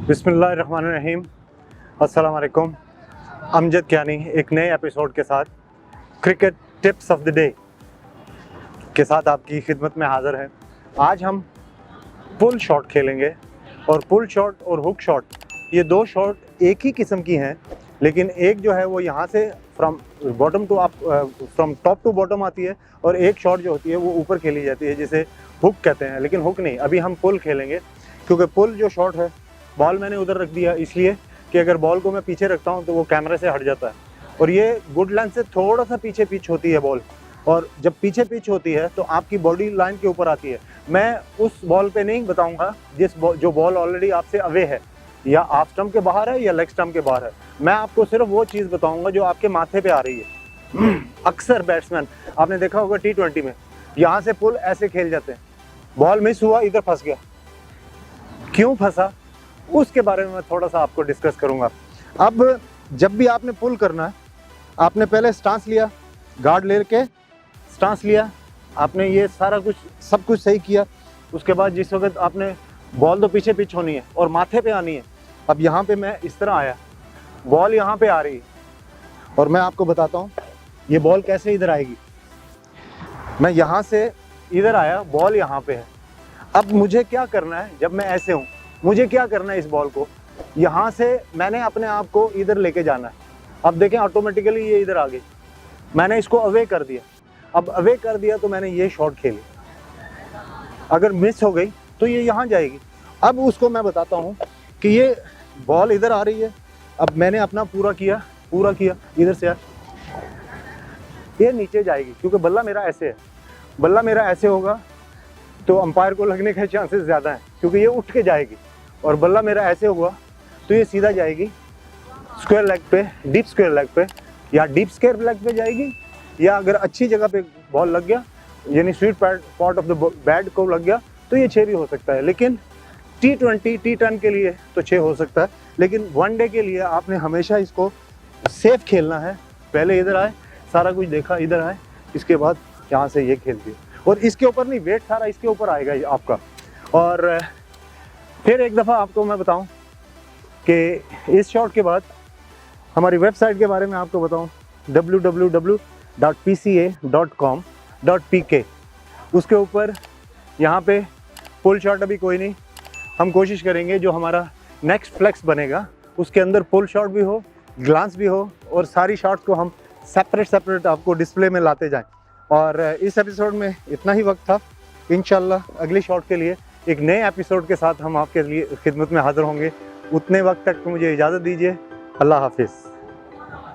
बिस्मिल्लाहिर्रहमानिर्रहीम। अस्सलाम वालेकुम। अमजद कियानी एक नए एपिसोड के साथ cricket tips of the day के साथ आपकी खिदमत में हाज़िर है। आज हम पुल शॉट खेलेंगे और पुल शॉट और हुक शॉट ये दो शॉट एक ही किस्म की हैं, लेकिन एक जो है वो यहाँ से फ्रॉम टॉप टू बॉटम आती है और एक शॉट जो होती है वो ऊपर खेली जाती है जिसे हुक कहते हैं। लेकिन हुक नहीं, अभी हम पुल खेलेंगे क्योंकि पुल जो शॉट है, बॉल मैंने उधर रख दिया इसलिए कि अगर बॉल को मैं पीछे रखता हूँ तो वो कैमरे से हट जाता है और ये गुड लेंथ से थोड़ा सा पीछे पिच होती है बॉल, और जब पीछे पिच होती है तो आपकी बॉडी लाइन के ऊपर आती है। मैं उस बॉल पे नहीं बताऊंगा जो बॉल ऑलरेडी आपसे अवे है या ऑफ स्टंप के बाहर है या लेग स्टंप के बाहर है। मैं आपको सिर्फ वो चीज़ बताऊंगा जो आपके माथे पे आ रही है। अक्सर बैट्समैन आपने देखा होगा T20 में यहाँ से पुल ऐसे खेल जाते हैं, बॉल मिस हुआ, इधर फंस गया, क्यों फंसा उसके बारे में मैं थोड़ा सा आपको डिस्कस करूंगा। अब जब भी आपने पुल करना है, आपने पहले स्टांस लिया, गार्ड लेके स्टांस लिया, आपने ये सारा कुछ सब कुछ सही किया। उसके बाद जिस वक्त आपने बॉल तो पीछे पिच होनी है और माथे पे आनी है। अब यहाँ पे मैं इस तरह आया, बॉल यहाँ पे आ रही है और मैं आपको बताता हूँ ये बॉल कैसे इधर आएगी। मैं यहाँ से इधर आया, बॉल यहाँ पे है। अब मुझे क्या करना है, जब मैं ऐसे हूँ मुझे क्या करना है, इस बॉल को यहाँ से मैंने अपने आप को इधर लेके जाना है। अब देखें ऑटोमेटिकली ये इधर आ गई, मैंने इसको अवे कर दिया। अब अवे कर दिया तो मैंने ये शॉट खेली, अगर मिस हो गई तो ये यहाँ जाएगी। अब उसको मैं बताता हूँ कि ये बॉल इधर आ रही है, अब मैंने अपना पूरा किया इधर से ये नीचे जाएगी क्योंकि बल्ला मेरा ऐसे है। बल्ला मेरा ऐसे होगा तो अंपायर को लगने के चांसेस ज़्यादा हैं क्योंकि ये उठ के जाएगी, और बल्ला मेरा ऐसे हुआ तो ये सीधा जाएगी स्क्वायर लेग पे, डीप स्क्वायर लेग पे, या डीप स्क्वायर लेग पे जाएगी, या अगर अच्छी जगह पे बॉल लग गया यानी sweet part of the bat को लग गया तो ये 6 भी हो सकता है। लेकिन T20 T10 के लिए तो 6 हो सकता है, लेकिन वनडे के लिए आपने हमेशा इसको सेफ खेलना है। पहले इधर आए, सारा कुछ देखा, इधर आए, इसके बाद यहाँ से ये खेल दिया, और इसके ऊपर नहीं, वेट सारा इसके ऊपर आएगा आपका। और फिर एक दफ़ा आपको मैं बताऊं कि इस शॉट के बाद हमारी वेबसाइट के बारे में आपको बताऊं, www.pca.com.pk। उसके ऊपर यहाँ पे पुल शॉट अभी कोई नहीं, हम कोशिश करेंगे जो हमारा नेक्स्ट फ्लेक्स बनेगा उसके अंदर पुल शॉट भी हो, ग्लांस भी हो, और सारी शॉट्स को हम सेपरेट आपको डिस्प्ले में लाते जाएं। और इस एपिसोड में इतना ही वक्त था। इंशाल्लाह अगली शॉट के लिए एक नए एपिसोड के साथ हम आपके लिए खिदमत में हाज़िर होंगे। उतने वक्त तक मुझे इजाज़त दीजिए। अल्लाह हाफिज़।